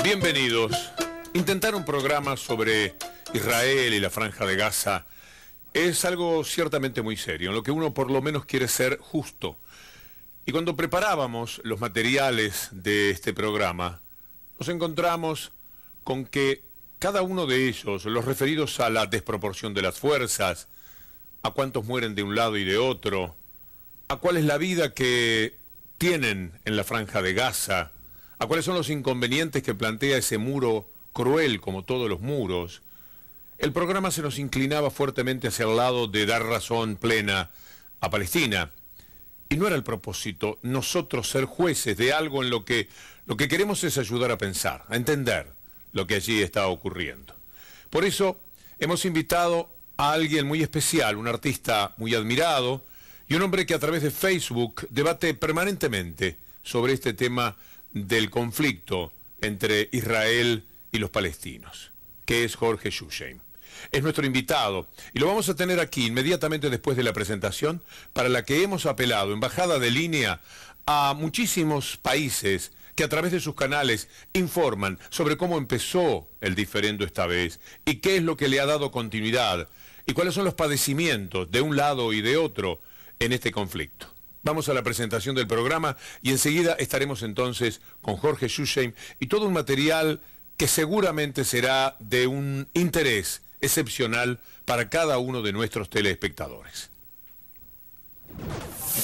Bienvenidos. Intentar un programa sobre Israel y la Franja de Gaza es algo ciertamente muy serio, en lo que uno por lo menos quiere ser justo. Y cuando preparábamos los materiales de este programa, nos encontramos con que cada uno de ellos, los referidos a la desproporción de las fuerzas, a cuántos mueren de un lado y de otro, a cuál es la vida que tienen en la Franja de Gaza, a cuáles son los inconvenientes que plantea ese muro cruel como todos los muros, el programa se nos inclinaba fuertemente hacia el lado de dar razón plena a Palestina. Y no era el propósito nosotros ser jueces de algo en lo que queremos es ayudar a pensar, a entender lo que allí está ocurriendo. Por eso hemos invitado a alguien muy especial, un artista muy admirado y un hombre que a través de Facebook debate permanentemente sobre este tema del conflicto entre Israel y los palestinos, que es Jorge Shusheim. Es nuestro invitado y lo vamos a tener aquí inmediatamente después de la presentación, para la que hemos apelado en bajada de línea a muchísimos países que a través de sus canales informan sobre cómo empezó el diferendo esta vez y qué es lo que le ha dado continuidad y cuáles son los padecimientos de un lado y de otro en este conflicto. Vamos a la presentación del programa y enseguida estaremos entonces con Jorge Shusheim y todo un material que seguramente será de un interés excepcional para cada uno de nuestros telespectadores.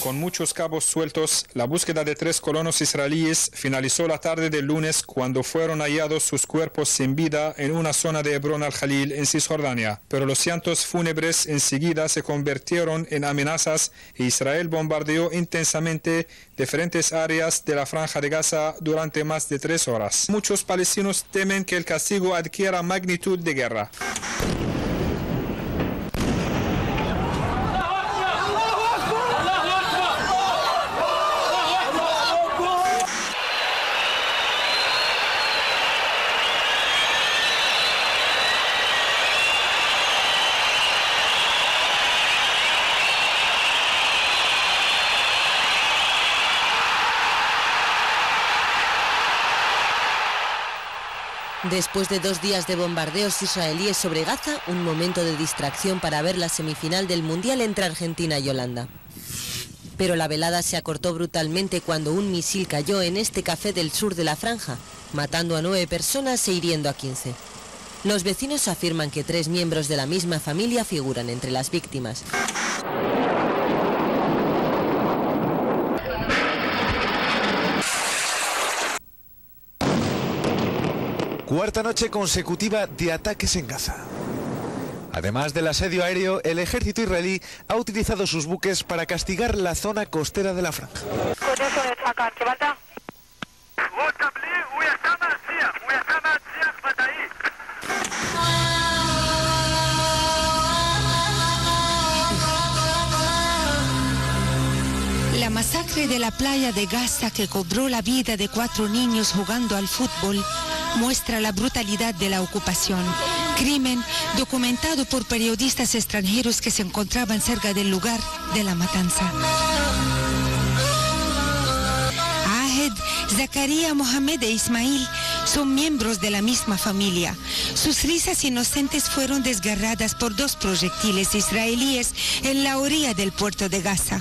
Con muchos cabos sueltos, la búsqueda de 3 colonos israelíes finalizó la tarde del lunes cuando fueron hallados sus cuerpos sin vida en una zona de Hebrón al-Jalil, en Cisjordania. Pero los llantos fúnebres enseguida se convirtieron en amenazas e Israel bombardeó intensamente diferentes áreas de la Franja de Gaza durante más de 3 horas. Muchos palestinos temen que el castigo adquiera magnitud de guerra. Después de 2 días de bombardeos israelíes sobre Gaza, un momento de distracción para ver la semifinal del Mundial entre Argentina y Holanda. Pero la velada se acortó brutalmente cuando un misil cayó en este café del sur de la franja, matando a 9 personas e hiriendo a 15. Los vecinos afirman que 3 miembros de la misma familia figuran entre las víctimas. Cuarta noche consecutiva de ataques en Gaza. Además del asedio aéreo, el ejército israelí ha utilizado sus buques para castigar la zona costera de la franja. La masacre de la playa de Gaza, que cobró la vida de 4 niños jugando al fútbol, muestra la brutalidad de la ocupación. Crimen documentado por periodistas extranjeros que se encontraban cerca del lugar de la matanza. Ahed, Zakaria, Mohamed e Ismail son miembros de la misma familia. Sus risas inocentes fueron desgarradas por 2 proyectiles israelíes en la orilla del puerto de Gaza.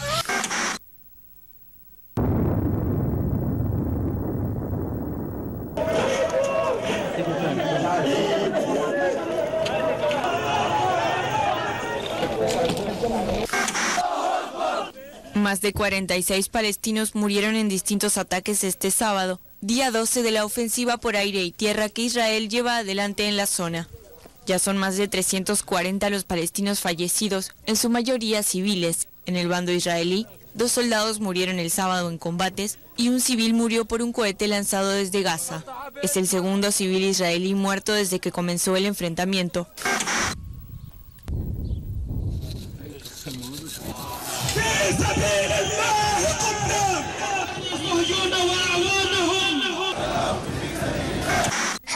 Más de 46 palestinos murieron en distintos ataques este sábado, día 12 de la ofensiva por aire y tierra que Israel lleva adelante en la zona. Ya son más de 340 los palestinos fallecidos, en su mayoría civiles. En el bando israelí, 2 soldados murieron el sábado en combates y un civil murió por un cohete lanzado desde Gaza. Es el segundo civil israelí muerto desde que comenzó el enfrentamiento.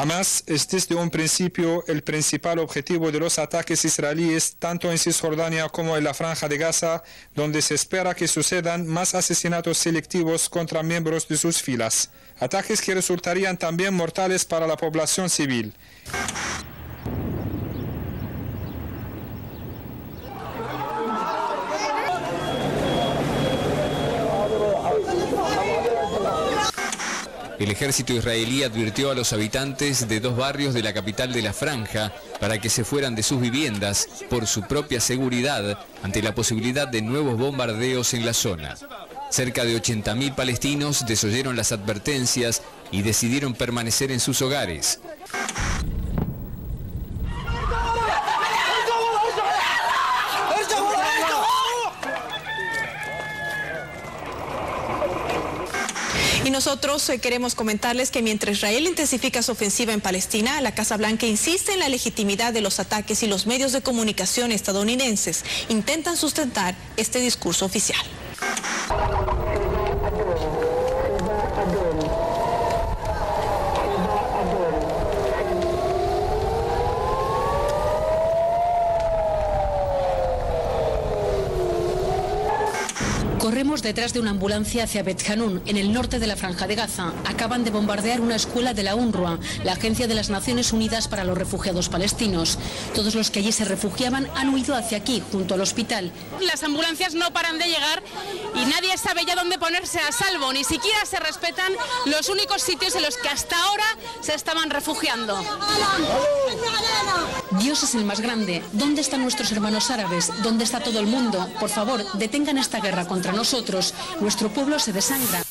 Hamas es desde un principio el principal objetivo de los ataques israelíes tanto en Cisjordania como en la Franja de Gaza, donde se espera que sucedan más asesinatos selectivos contra miembros de sus filas. Ataques que resultarían también mortales para la población civil. El ejército israelí advirtió a los habitantes de 2 barrios de la capital de la Franja para que se fueran de sus viviendas por su propia seguridad ante la posibilidad de nuevos bombardeos en la zona. Cerca de 80.000 palestinos desoyeron las advertencias y decidieron permanecer en sus hogares. Y nosotros queremos comentarles que mientras Israel intensifica su ofensiva en Palestina, la Casa Blanca insiste en la legitimidad de los ataques y los medios de comunicación estadounidenses intentan sustentar este discurso oficial. Corremos detrás de una ambulancia hacia Bet Hanun, en el norte de la Franja de Gaza. Acaban de bombardear una escuela de la UNRWA, la Agencia de las Naciones Unidas para los Refugiados Palestinos. Todos los que allí se refugiaban han huido hacia aquí, junto al hospital. Las ambulancias no paran de llegar y nadie sabe ya dónde ponerse a salvo. Ni siquiera se respetan los únicos sitios en los que hasta ahora se estaban refugiando. Dios es el más grande. ¿Dónde están nuestros hermanos árabes? ¿Dónde está todo el mundo? Por favor, detengan esta guerra contra nosotros. Nuestro pueblo se desangra.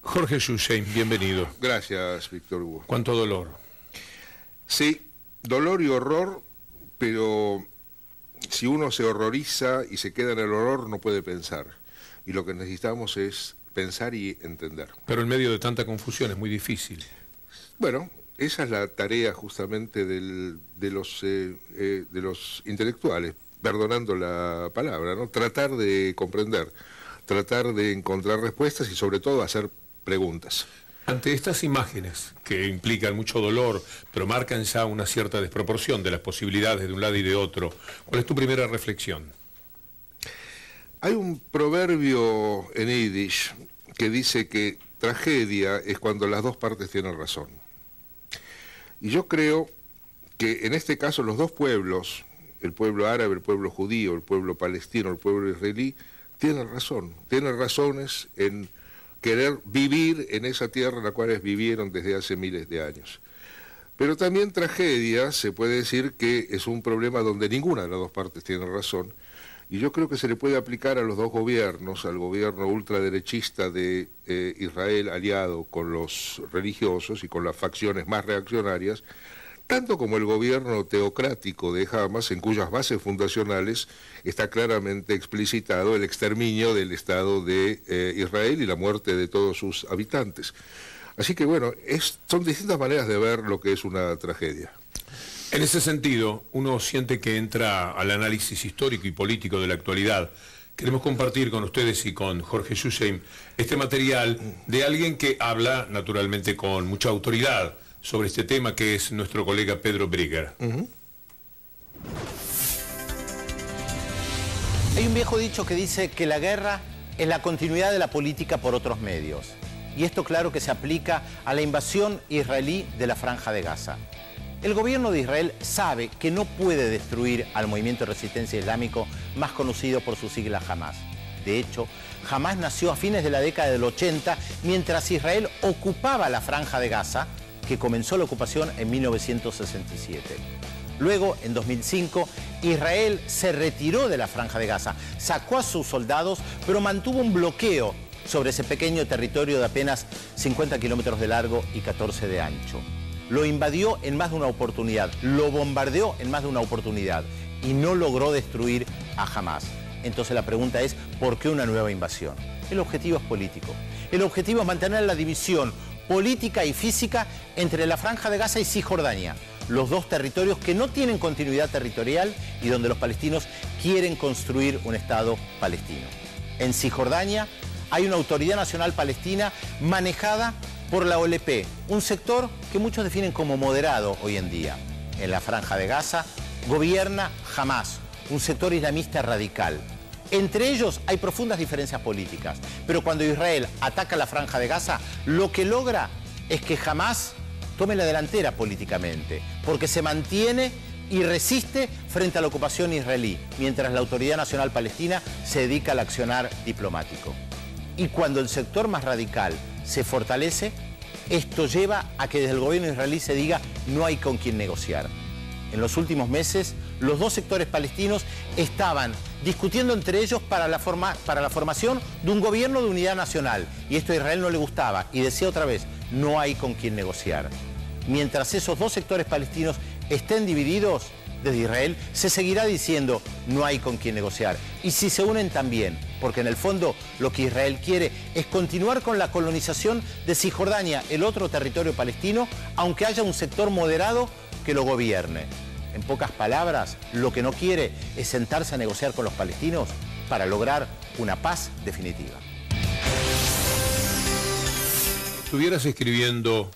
Jorge Shushai, bienvenido. Gracias, Víctor Hugo. ¿Cuánto dolor? Sí, dolor y horror, pero si uno se horroriza y se queda en el horror, no puede pensar. Y lo que necesitamos es pensar y entender. Pero en medio de tanta confusión es muy difícil. Bueno, esa es la tarea justamente de los intelectuales, perdonando la palabra, ¿no? Tratar de comprender, tratar de encontrar respuestas y sobre todo hacer preguntas. Ante estas imágenes, que implican mucho dolor, pero marcan ya una cierta desproporción de las posibilidades de un lado y de otro, ¿cuál es tu primera reflexión? Hay un proverbio en Yiddish que dice que tragedia es cuando las dos partes tienen razón. Y yo creo que en este caso los dos pueblos, el pueblo árabe, el pueblo judío, el pueblo palestino, el pueblo israelí, tienen razones en querer vivir en esa tierra en la cual vivieron desde hace miles de años. Pero también tragedia, se puede decir que es un problema donde ninguna de las dos partes tiene razón, y yo creo que se le puede aplicar a los dos gobiernos, al gobierno ultraderechista de Israel aliado con los religiosos y con las facciones más reaccionarias, tanto como el gobierno teocrático de Hamas, en cuyas bases fundacionales está claramente explicitado el exterminio del Estado de Israel y la muerte de todos sus habitantes. Así que bueno, son distintas maneras de ver lo que es una tragedia. En ese sentido, uno siente que entra al análisis histórico y político de la actualidad. Queremos compartir con ustedes y con Jorge Shushai este material de alguien que habla, naturalmente, con mucha autoridad sobre este tema, que es nuestro colega Pedro Brigger. Hay un viejo dicho que dice que la guerra es la continuidad de la política por otros medios. Y esto claro que se aplica a la invasión israelí de la Franja de Gaza. El gobierno de Israel sabe que no puede destruir al movimiento de resistencia islámico más conocido por su sigla Hamas. De hecho, Hamas nació a fines de la década del 80 mientras Israel ocupaba la Franja de Gaza, que comenzó la ocupación en 1967. Luego, en 2005, Israel se retiró de la Franja de Gaza, sacó a sus soldados, pero mantuvo un bloqueo sobre ese pequeño territorio de apenas 50 kilómetros de largo y 14 de ancho. Lo invadió en más de una oportunidad, lo bombardeó en más de una oportunidad y no logró destruir a Hamas. Entonces la pregunta es, ¿por qué una nueva invasión? El objetivo es político. El objetivo es mantener la división política y física entre la Franja de Gaza y Cisjordania, los dos territorios que no tienen continuidad territorial y donde los palestinos quieren construir un Estado palestino. En Cisjordania hay una autoridad nacional palestina manejada por la OLP, un sector que muchos definen como moderado hoy en día. En la Franja de Gaza gobierna Hamás, un sector islamista radical. Entre ellos hay profundas diferencias políticas, pero cuando Israel ataca la Franja de Gaza, lo que logra es que Hamás tome la delantera políticamente, porque se mantiene y resiste frente a la ocupación israelí, mientras la Autoridad Nacional Palestina se dedica al accionar diplomático. Y cuando el sector más radical se fortalece, esto lleva a que desde el gobierno israelí se diga no hay con quién negociar. En los últimos meses, los dos sectores palestinos estaban discutiendo entre ellos para la formación de un gobierno de unidad nacional. Y esto a Israel no le gustaba y decía otra vez, no hay con quién negociar. Mientras esos dos sectores palestinos estén divididos, desde Israel se seguirá diciendo no hay con quién negociar. Y si se unen también, porque en el fondo lo que Israel quiere es continuar con la colonización de Cisjordania, el otro territorio palestino, aunque haya un sector moderado que lo gobierne. En pocas palabras, lo que no quiere es sentarse a negociar con los palestinos para lograr una paz definitiva. Estuvieras escribiendo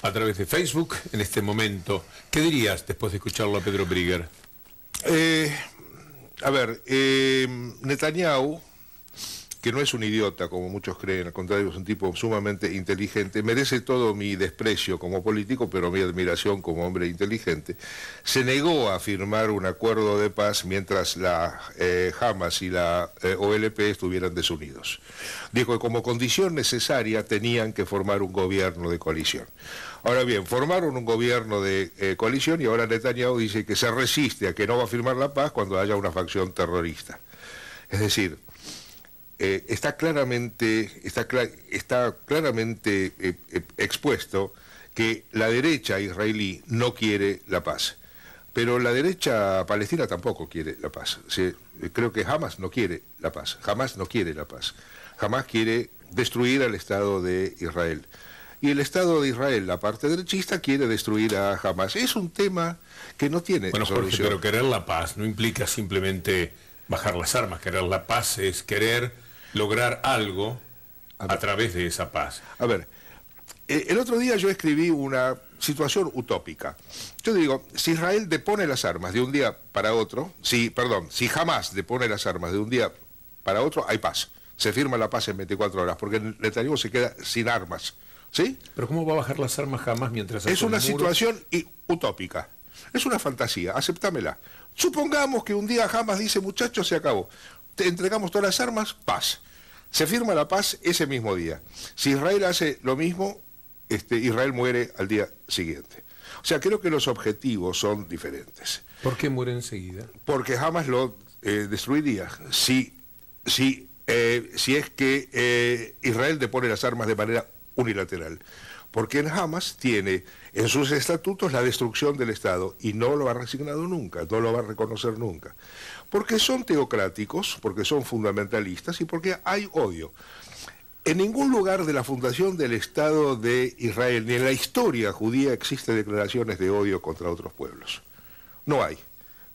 a través de Facebook en este momento, ¿qué dirías después de escucharlo a Pedro Brigger? Netanyahu, que no es un idiota como muchos creen, al contrario es un tipo sumamente inteligente, merece todo mi desprecio como político, pero mi admiración como hombre inteligente. Se negó a firmar un acuerdo de paz mientras la Hamas y la OLP estuvieran desunidos. Dijo que como condición necesaria tenían que formar un gobierno de coalición. Ahora bien, formaron un gobierno de coalición y ahora Netanyahu dice que se resiste a que no va a firmar la paz cuando haya una facción terrorista. Es decir, está claramente expuesto que la derecha israelí no quiere la paz, pero la derecha palestina tampoco quiere la paz. Creo que Hamas no quiere la paz, Hamas no quiere la paz, Hamas quiere destruir al Estado de Israel. Y el Estado de Israel, la parte derechista, quiere destruir a Hamas. Es un tema que no tiene solución. Pero querer la paz no implica simplemente bajar las armas. Querer la paz es querer lograr algo a través de esa paz. A ver, el otro día yo escribí una situación utópica. Yo digo, si Israel depone las armas de un día para otro, si Hamas depone las armas de un día para otro, hay paz. Se firma la paz en 24 horas, porque Netanyahu se queda sin armas. ¿Sí? Pero ¿cómo va a bajar las armas Hamas mientras... Es una situación utópica. Es una fantasía, aceptámela. Supongamos que un día Hamas dice, muchachos, se acabó. Te entregamos todas las armas, paz. Se firma la paz ese mismo día. Si Israel hace lo mismo, Israel muere al día siguiente. O sea, creo que los objetivos son diferentes. ¿Por qué muere enseguida? Porque Hamas lo destruiría. Si es que Israel depone las armas de manera unilateral, porque en Hamas tiene en sus estatutos la destrucción del Estado y no lo ha resignado nunca, no lo va a reconocer nunca, porque son teocráticos, porque son fundamentalistas y porque hay odio. En ningún lugar de la fundación del Estado de Israel, ni en la historia judía, existen declaraciones de odio contra otros pueblos. No hay.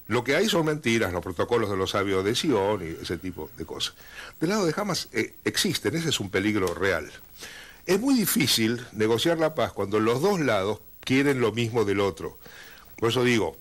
Lo que hay son mentiras, los protocolos de los sabios de Sion y ese tipo de cosas. Del lado de Hamas existen, ese es un peligro real. Es muy difícil negociar la paz cuando los dos lados quieren lo mismo del otro. Por eso digo,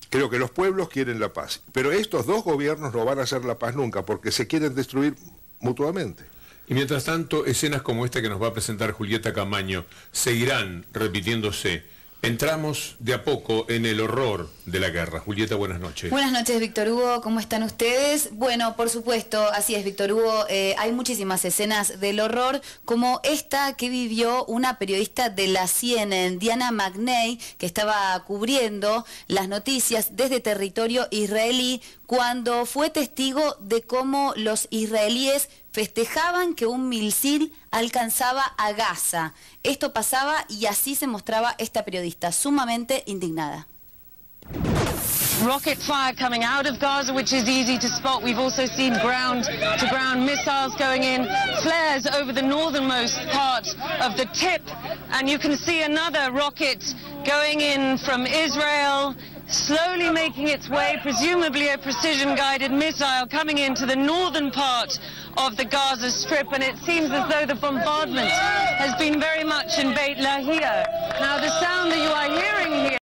creo que los pueblos quieren la paz, pero estos dos gobiernos no van a hacer la paz nunca porque se quieren destruir mutuamente. Y mientras tanto, escenas como esta que nos va a presentar Julieta Camaño seguirán repitiéndose. Entramos de a poco en el horror de la guerra. Julieta, buenas noches. Buenas noches, Víctor Hugo. ¿Cómo están ustedes? Bueno, por supuesto, así es, Víctor Hugo. Hay muchísimas escenas del horror, como esta que vivió una periodista de la CNN, Diana McNay, que estaba cubriendo las noticias desde territorio israelí, cuando fue testigo de cómo los israelíes festejaban que un misil alcanzaba a Gaza. Esto pasaba y así se mostraba esta periodista, sumamente indignada. Rocket fire coming out of Gaza, which is easy to spot. We've also seen ground-to-ground missiles going in, flares over the northernmost part of the tip, and you can see another rocket going in from Israel slowly making its way, presumably a precision-guided missile coming into the northern part of the Gaza Strip, and it seems as though the bombardment has been very much in Beit Lahia. Now, the sound that you are hearing here